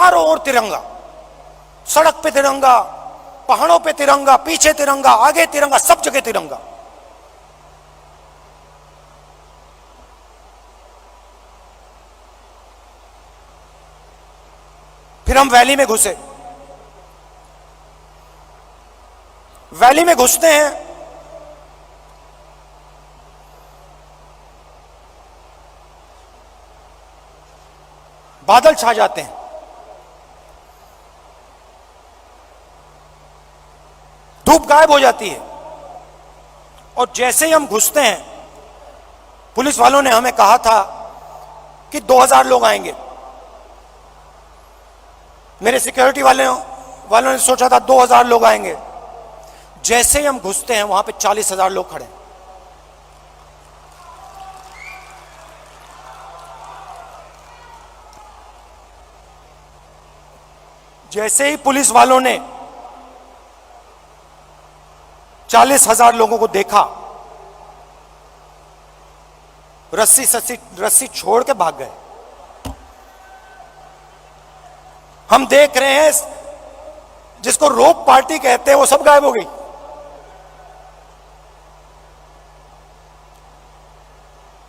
चारों ओर तिरंगा, सड़क पे तिरंगा, पहाड़ों पे तिरंगा, पीछे तिरंगा, आगे तिरंगा, सब जगह तिरंगा। फिर हम वैली में घुसे। वैली में घुसते हैं, बादल छा जाते हैं, धूप गायब हो जाती है। और जैसे ही हम घुसते हैं, पुलिस वालों ने हमें कहा था कि 2000 लोग आएंगे। मेरे सिक्योरिटी वालों ने सोचा था 2000 लोग आएंगे। जैसे ही हम घुसते हैं, वहां पे 40,000 लोग खड़े। जैसे ही पुलिस वालों ने 40,000 लोगों को देखा, रस्सी छोड़ के भाग गए। हम देख रहे हैं, जिसको रोप पार्टी कहते हैं, वो सब गायब हो गई।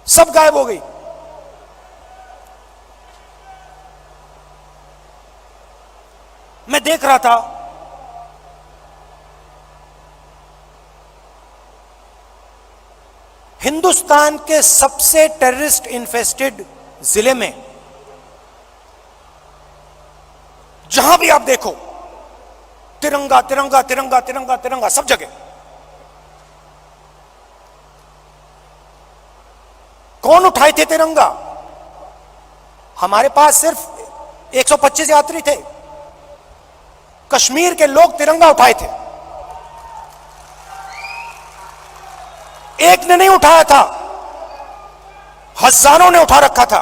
सब गायब हो गई। मैं देख रहा था, हिंदुस्तान के सबसे टेररिस्ट इन्फेस्टेड जिले में जहां भी आप देखो, तिरंगा तिरंगा तिरंगा तिरंगा तिरंगा, सब जगह। कौन उठाए थे तिरंगा? हमारे पास सिर्फ 125 यात्री थे। कश्मीर के लोग तिरंगा उठाए थे। एक ने नहीं उठाया था, हजारों ने उठा रखा था।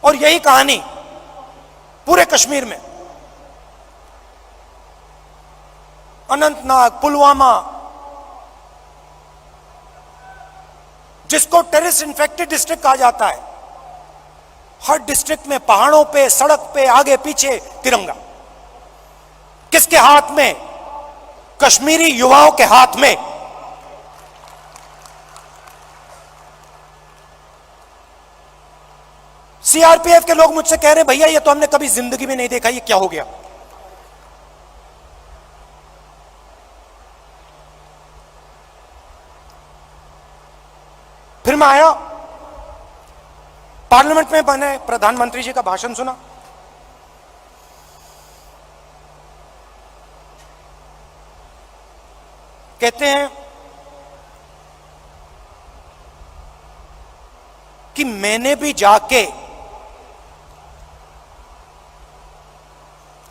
और यही कहानी पूरे कश्मीर में, अनंतनाग, पुलवामा, जिसको टेररिस्ट इन्फेक्टेड डिस्ट्रिक्ट कहा जाता है, हर डिस्ट्रिक्ट में पहाड़ों पे, सड़क पे, आगे पीछे तिरंगा। किसके हाथ में? कश्मीरी युवाओं के हाथ में। सीआरपीएफ के लोग मुझसे कह रहे, भैया ये तो हमने कभी जिंदगी में नहीं देखा, ये क्या हो गया? फिर मैं आया, पार्लियामेंट में मैंने प्रधानमंत्री जी का भाषण सुना। कहते हैं कि मैंने भी जाके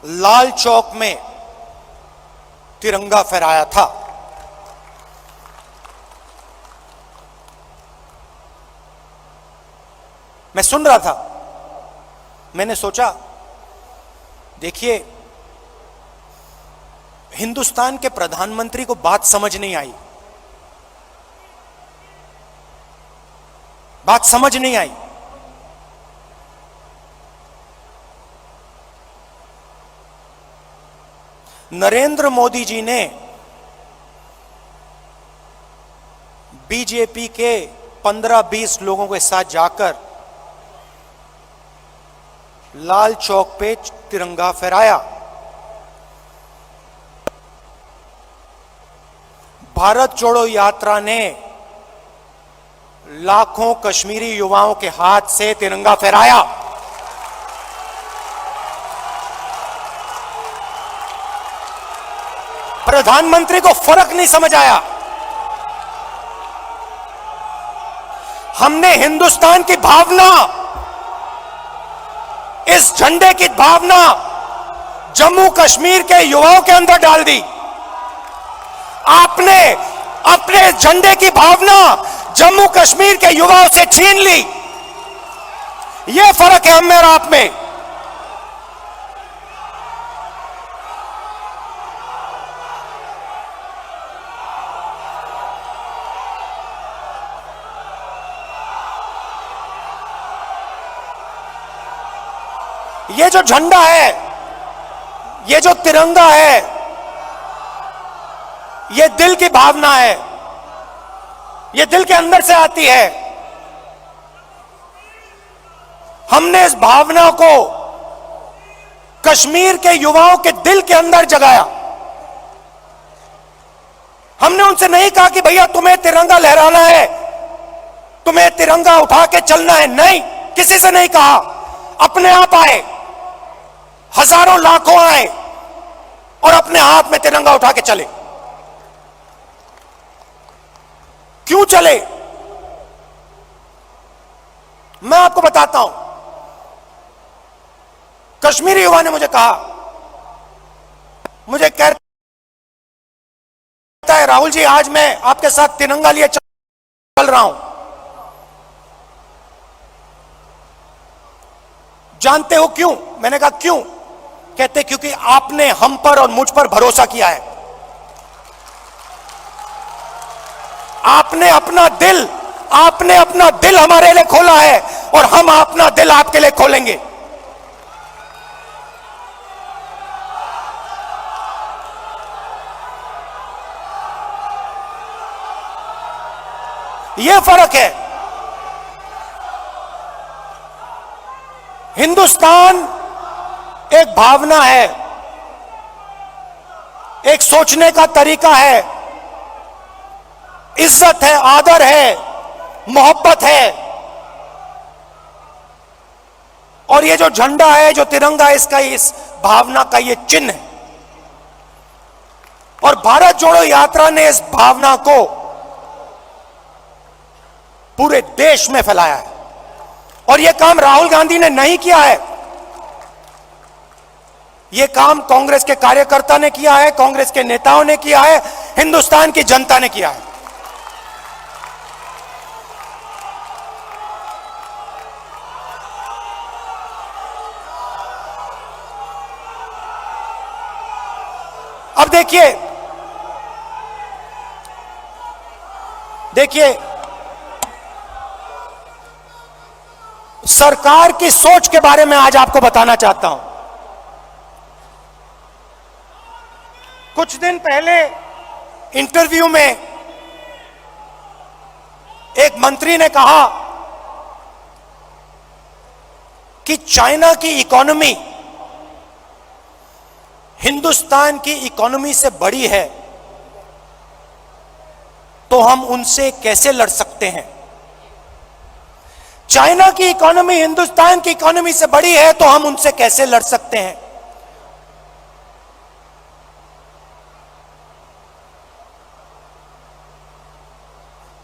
लाल चौक में तिरंगा फहराया था। मैं सुन रहा था, मैंने सोचा, देखिए, हिंदुस्तान के प्रधानमंत्री को बात समझ नहीं आई, बात समझ नहीं आई। नरेंद्र मोदी जी ने बीजेपी के 15-20 लोगों के साथ जाकर लाल चौक पे तिरंगा फहराया। भारत जोड़ो यात्रा ने लाखों कश्मीरी युवाओं के हाथ से तिरंगा फहराया। प्रधानमंत्री को फर्क नहीं समझ आया। हमने हिंदुस्तान की भावना, इस झंडे की भावना जम्मू कश्मीर के युवाओं के अंदर डाल दी। आपने अपने झंडे की भावना जम्मू कश्मीर के युवाओं से छीन ली। यह फर्क है हम में और आप में। ये जो झंडा है, ये जो तिरंगा है, ये दिल की भावना है, ये दिल के अंदर से आती है। हमने इस भावना को कश्मीर के युवाओं के दिल के अंदर जगाया। हमने उनसे नहीं कहा कि भैया तुम्हें तिरंगा लहराना है, तुम्हें तिरंगा उठा के चलना है, नहीं, किसी से नहीं कहा। अपने आप आए, हजारों लाखों आए और अपने हाथ में तिरंगा उठा के चले। क्यों चले? मैं आपको बताता हूं। कश्मीरी युवा ने मुझे कहा, मुझे कहता है राहुल जी आज मैं आपके साथ तिरंगा लिए चल रहा हूं। जानते हो क्यों? मैंने कहा क्यों? कहते क्योंकि आपने हम पर और मुझ पर भरोसा किया है। आपने अपना दिल हमारे लिए खोला है और हम अपना दिल आपके लिए खोलेंगे। यह फर्क है। हिंदुस्तान एक भावना है, एक सोचने का तरीका है, इज्जत है, आदर है, मोहब्बत है। और ये जो झंडा है, जो तिरंगा है, इसका इस भावना का ये चिन्ह है। और भारत जोड़ो यात्रा ने इस भावना को पूरे देश में फैलाया है। और यह काम राहुल गांधी ने नहीं किया है, यह काम कांग्रेस के कार्यकर्ता ने किया है, कांग्रेस के नेताओं ने किया है, हिंदुस्तान की जनता ने किया है। अब देखिए सरकार की सोच के बारे में आज आपको बताना चाहता हूं। कुछ दिन पहले इंटरव्यू में एक मंत्री ने कहा कि चाइना की इकोनॉमी हिंदुस्तान की इकोनॉमी से बड़ी है, तो हम उनसे कैसे लड़ सकते हैं। चाइना की इकोनॉमी हिंदुस्तान की इकोनॉमी से बड़ी है, तो हम उनसे कैसे लड़ सकते हैं।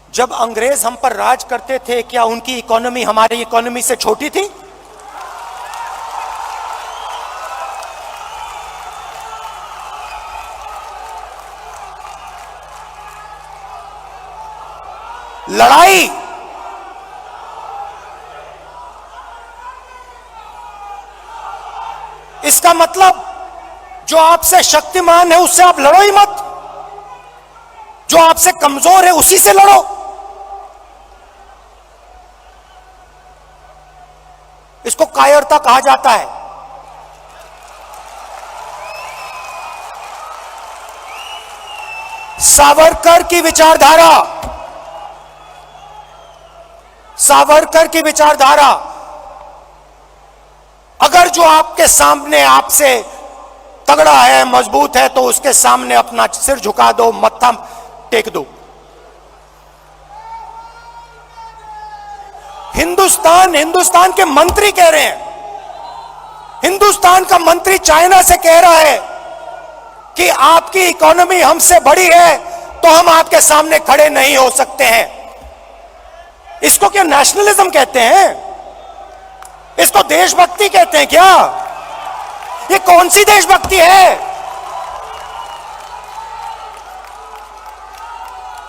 जब अंग्रेज हम पर राज करते थे, क्या उनकी इकोनॉमी हमारी इकोनॉमी से छोटी थी? लड़ाई इसका मतलब जो आपसे शक्तिमान है उससे आप लड़ो ही मत, जो आपसे कमजोर है उसी से लड़ो। इसको कायरता कहा जाता है। सावरकर की विचारधारा अगर जो आपके सामने आपसे तगड़ा है, मजबूत है, तो उसके सामने अपना सिर झुका दो, मत्था टेक दो। हिंदुस्तान के मंत्री कह रहे हैं, हिंदुस्तान का मंत्री चाइना से कह रहा है कि आपकी इकोनॉमी हमसे बड़ी है, तो हम आपके सामने खड़े नहीं हो सकते हैं। इसको क्या नेशनलिज्म कहते हैं? इसको देशभक्ति कहते हैं क्या? ये कौन सी देशभक्ति है?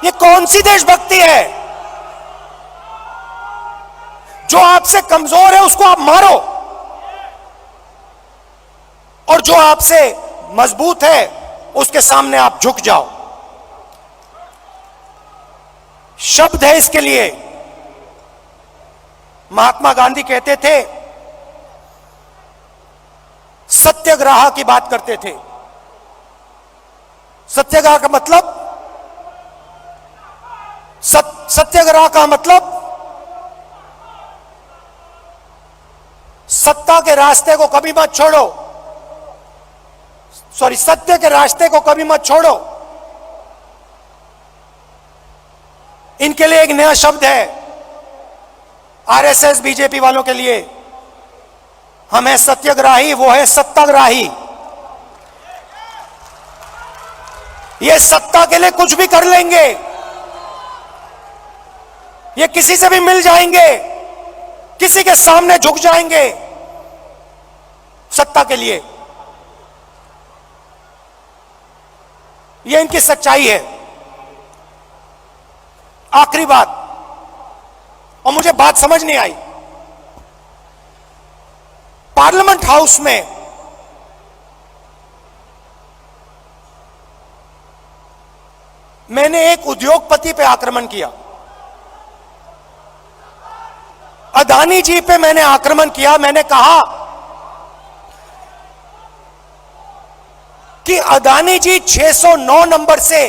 ये कौन सी देशभक्ति है? जो आपसे कमजोर है उसको आप मारो, और जो आपसे मजबूत है उसके सामने आप झुक जाओ। शब्द है इसके लिए। महात्मा गांधी कहते थे सत्याग्रह की बात करते थे। सत्याग्रह का मतलब, सत्याग्रह का मतलब सत्ता के रास्ते को कभी मत छोड़ो, सॉरी, सत्य के रास्ते को कभी मत छोड़ो। इनके लिए एक नया शब्द है आरएसएस बीजेपी वालों के लिए, हम है सत्याग्रही, वो है सत्ताग्राही। ये सत्ता के लिए कुछ भी कर लेंगे, ये किसी से भी मिल जाएंगे, किसी के सामने झुक जाएंगे सत्ता के लिए। ये इनकी सच्चाई है। आखिरी बात, और मुझे बात समझ नहीं आई, पार्लियामेंट हाउस में मैंने एक उद्योगपति पे आक्रमण किया, अदानी जी पे मैंने आक्रमण किया। मैंने कहा कि अदानी जी 609 नंबर से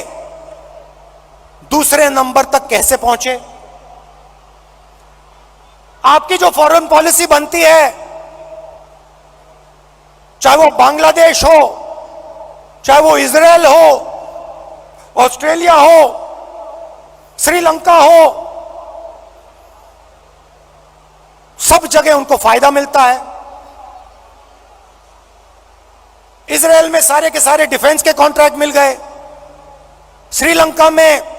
दूसरे नंबर तक कैसे पहुंचे। आपकी जो फॉरेन पॉलिसी बनती है, चाहे वो बांग्लादेश हो, चाहे वो इजराइल हो, ऑस्ट्रेलिया हो, श्रीलंका हो, सब जगह उनको फायदा मिलता है। इजराइल में सारे के सारे डिफेंस के कॉन्ट्रैक्ट मिल गए। श्रीलंका में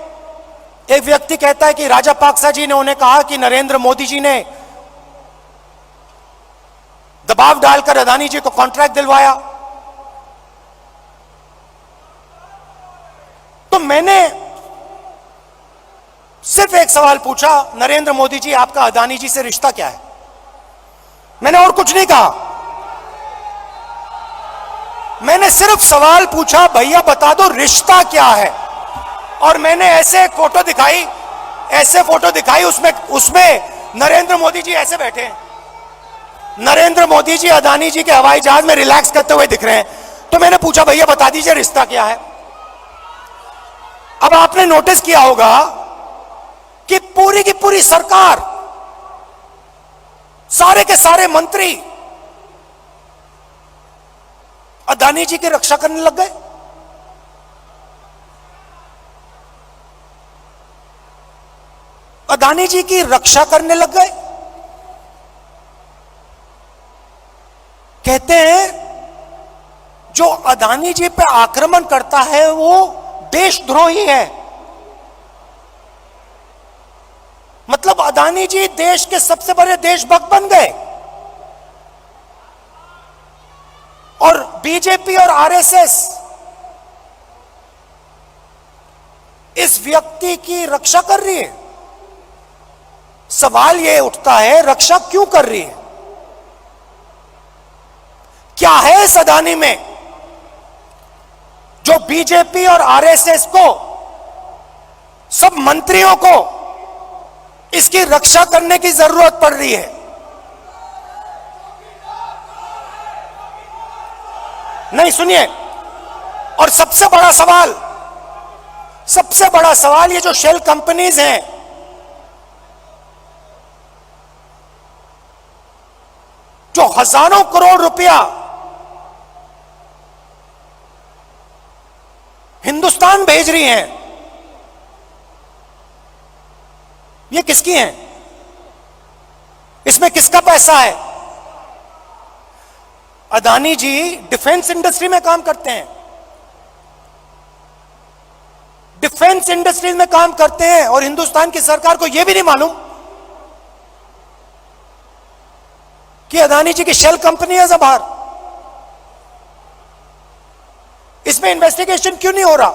एक व्यक्ति कहता है कि राजापाक्सा जी ने उन्हें कहा कि नरेंद्र मोदी जी ने दबाव डालकर अदानी जी को कॉन्ट्रैक्ट दिलवाया। तो मैंने सिर्फ एक सवाल पूछा, नरेंद्र मोदी जी, आपका अदानी जी से रिश्ता क्या है? मैंने और कुछ नहीं कहा, मैंने सिर्फ सवाल पूछा, भैया बता दो रिश्ता क्या है। और मैंने ऐसे फोटो दिखाई, उसमें नरेंद्र मोदी जी ऐसे बैठे हैं। नरेंद्र मोदी जी अदानी जी के हवाई जहाज में रिलैक्स करते हुए दिख रहे हैं। तो मैंने पूछा, भैया बता दीजिए रिश्ता क्या है। अब आपने नोटिस किया होगा कि पूरी की पूरी सरकार, सारे के सारे मंत्री अदानी जी की रक्षा करने लग गए। अदानी जी की रक्षा करने लग गए। कहते हैं जो अदानी जी पे आक्रमण करता है वो देशद्रोही है। मतलब अदानी जी देश के सबसे बड़े देशभक्त बन गए। और बीजेपी और आरएसएस इस व्यक्ति की रक्षा कर रही है। सवाल यह उठता है, रक्षा क्यों कर रही है? क्या है इस अदानी में जो बीजेपी और आरएसएस को, सब मंत्रियों को इसकी रक्षा करने की जरूरत पड़ रही है? नहीं, सुनिए, और सबसे बड़ा सवाल ये जो शेल कंपनीज हैं, जो हजारों करोड़ रुपया हिंदुस्तान भेज रही हैं, ये किसकी हैं? इसमें किसका पैसा है? अदानी जी डिफेंस इंडस्ट्री में काम करते हैं, डिफेंस इंडस्ट्री में काम करते हैं, और हिंदुस्तान की सरकार को यह भी नहीं मालूम कि अदानी जी की शेल कंपनी है बाहर। इसमें इन्वेस्टिगेशन क्यों नहीं हो रहा?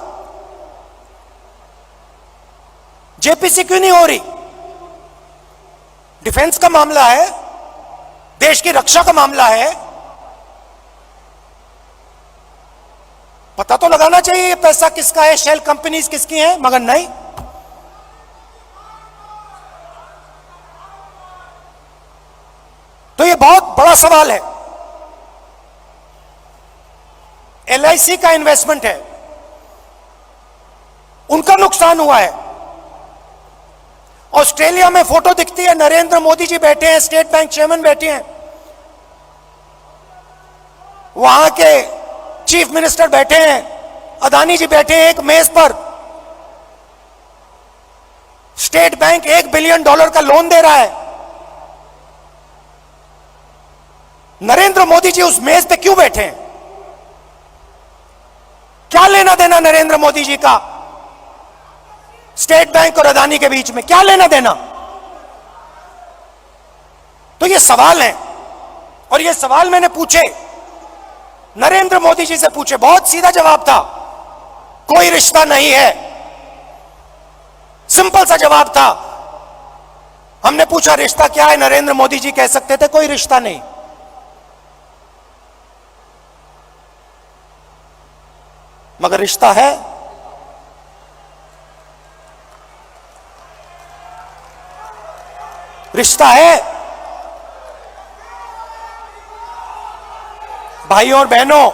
जेपीसी क्यों नहीं हो रही? डिफेंस का मामला है, देश की रक्षा का मामला है, पता तो लगाना चाहिए ये पैसा किसका है, शेल कंपनीज किसकी हैं, मगर नहीं। तो ये बहुत बड़ा सवाल है। LIC का इन्वेस्टमेंट है, उनका नुकसान हुआ है। ऑस्ट्रेलिया में फोटो दिखती है, नरेंद्र मोदी जी बैठे हैं, स्टेट बैंक चेयरमैन बैठे हैं, वहां के चीफ मिनिस्टर बैठे हैं, अदानी जी बैठे हैं एक मेज पर। स्टेट बैंक $1 बिलियन का लोन दे रहा है। नरेंद्र मोदी जी उस मेज पे क्यों बैठे हैं? क्या लेना देना नरेंद्र मोदी जी का स्टेट बैंक और अदानी के बीच में? क्या लेना देना? तो ये सवाल है, और ये सवाल मैंने पूछे, नरेंद्र मोदी जी से पूछे, बहुत सीधा जवाब था, कोई रिश्ता नहीं है। सिंपल सा जवाब था। हमने पूछा रिश्ता क्या है, नरेंद्र मोदी जी कह सकते थे कोई रिश्ता नहीं। मगर रिश्ता है। रिश्ता है। भाइयों और बहनों,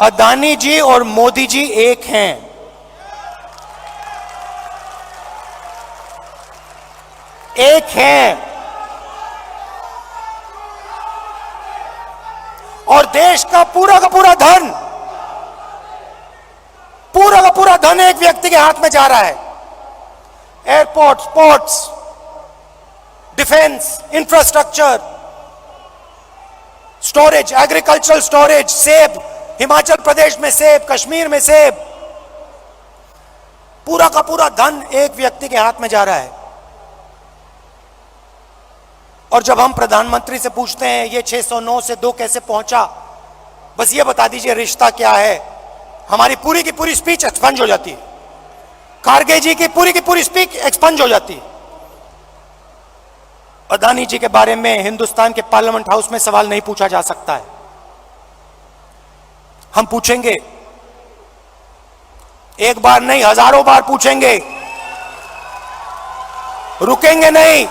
अदानी जी और मोदी जी एक हैं। एक हैं। और देश का पूरा धन एक व्यक्ति के हाथ में जा रहा है। Airports, ports, defence, infrastructure, storage, agricultural storage, सेब, हिमाचल प्रदेश में सेब, कश्मीर में सेब, पूरा का पूरा धन एक व्यक्ति के हाथ में जा रहा है। और जब हम प्रधानमंत्री से पूछते हैं ये 609 से 2 कैसे पहुंचा, बस ये बता दीजिए रिश्ता क्या है, हमारी पूरी की पूरी स्पीच एक्सपंज हो जाती है। खारगे जी की पूरी स्पीच एक्सपंज हो जाती है। अदानी जी के बारे में हिंदुस्तान के पार्लियामेंट हाउस में सवाल नहीं पूछा जा सकता है। हम पूछेंगे, एक बार नहीं, हजारों बार पूछेंगे, रुकेंगे नहीं।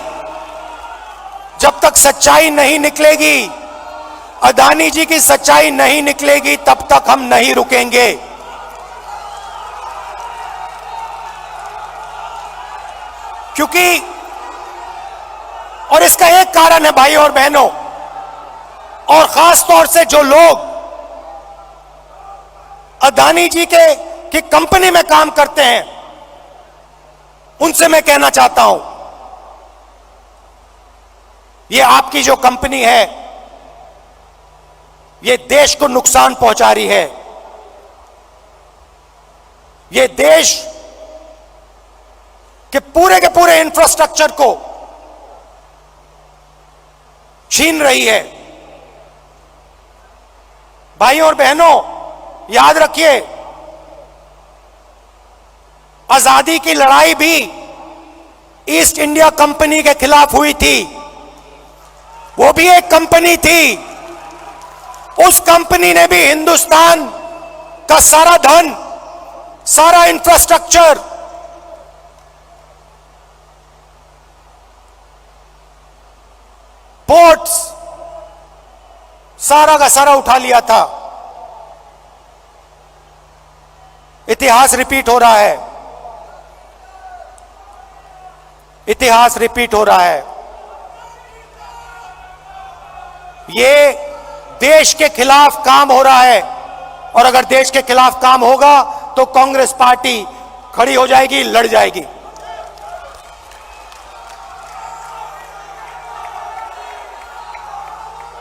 जब तक सच्चाई नहीं निकलेगी, अदानी जी की सच्चाई नहीं निकलेगी, तब तक हम नहीं रुकेंगे। क्योंकि, और इसका एक कारण है भाइयों और बहनों, और खास तौर से जो लोग अदानी जी की कंपनी में काम करते हैं, उनसे मैं कहना चाहता हूं, ये आपकी जो कंपनी है, ये देश को नुकसान पहुंचा रही है। ये देश के पूरे इंफ्रास्ट्रक्चर को छीन रही है। भाइयों और बहनों, याद रखिए, आजादी की लड़ाई भी ईस्ट इंडिया कंपनी के खिलाफ हुई थी। वो भी एक कंपनी थी। उस कंपनी ने भी हिंदुस्तान का सारा धन, सारा इंफ्रास्ट्रक्चर, पोर्ट्स, सारा का सारा उठा लिया था। इतिहास रिपीट हो रहा है। इतिहास रिपीट हो रहा है। ये देश के खिलाफ काम हो रहा है, और अगर देश के खिलाफ काम होगा तो कांग्रेस पार्टी खड़ी हो जाएगी, लड़ जाएगी।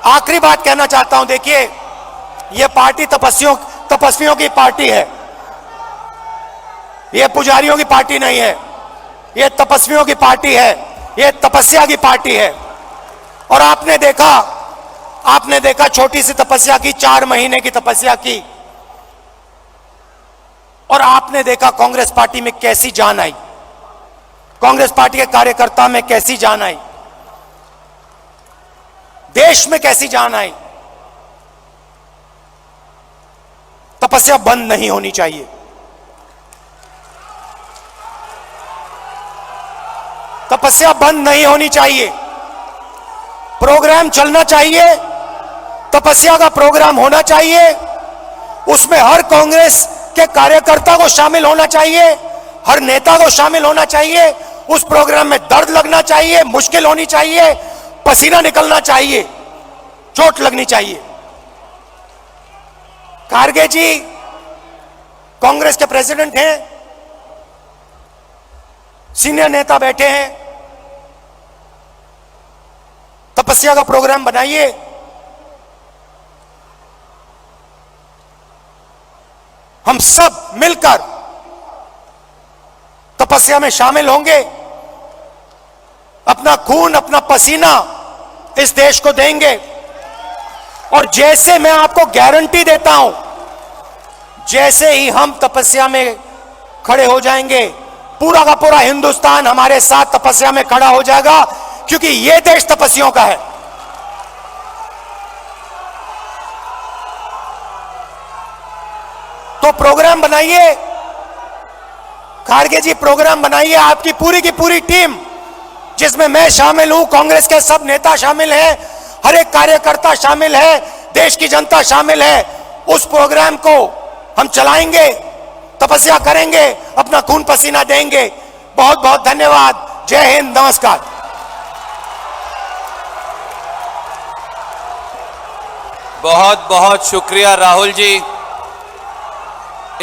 आखिरी बात कहना चाहता हूं, देखिए, यह पार्टी तपस्वियों की पार्टी है। यह पुजारियों की पार्टी नहीं है। यह तपस्वियों की पार्टी है। यह तपस्या की पार्टी है। और आपने देखा छोटी सी तपस्या की, 4 महीने की तपस्या की, और आपने देखा कांग्रेस पार्टी में कैसी जान आई, कांग्रेस पार्टी के कार्यकर्ता में कैसी जान आई, देश में कैसी जान आई। तपस्या बंद नहीं होनी चाहिए। तपस्या बंद नहीं होनी चाहिए। प्रोग्राम चलना चाहिए, तपस्या का प्रोग्राम होना चाहिए, उसमें हर कांग्रेस के कार्यकर्ता को शामिल होना चाहिए, हर नेता को शामिल होना चाहिए। उस प्रोग्राम में दर्द लगना चाहिए, मुश्किल होनी चाहिए, पसीना निकलना चाहिए, चोट लगनी चाहिए। खारगे जी कांग्रेस के प्रेसिडेंट हैं, सीनियर नेता बैठे हैं, तपस्या का प्रोग्राम बनाइए। हम सब मिलकर तपस्या में शामिल होंगे, अपना खून अपना पसीना इस देश को देंगे। और जैसे मैं आपको गारंटी देता हूं, जैसे ही हम तपस्या में खड़े हो जाएंगे, पूरा का पूरा हिंदुस्तान हमारे साथ तपस्या में खड़ा हो जाएगा, क्योंकि यह देश तपस्वियों का है। तो प्रोग्राम बनाइए, खारगे जी प्रोग्राम बनाइए, आपकी पूरी की पूरी टीम, जिसमें मैं शामिल हूं, कांग्रेस के सब नेता शामिल हैं, हर एक कार्यकर्ता शामिल है, देश की जनता शामिल है। उस प्रोग्राम को हम चलाएंगे, तपस्या करेंगे, अपना खून पसीना देंगे। बहुत बहुत धन्यवाद। जय हिंद, नमस्कार। बहुत बहुत शुक्रिया राहुल जी।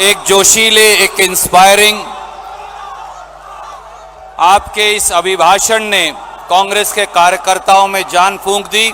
एक जोशीले, एक इंस्पायरिंग आपके इस अभिभाषण ने कांग्रेस के कार्यकर्ताओं में जान फूंक दी।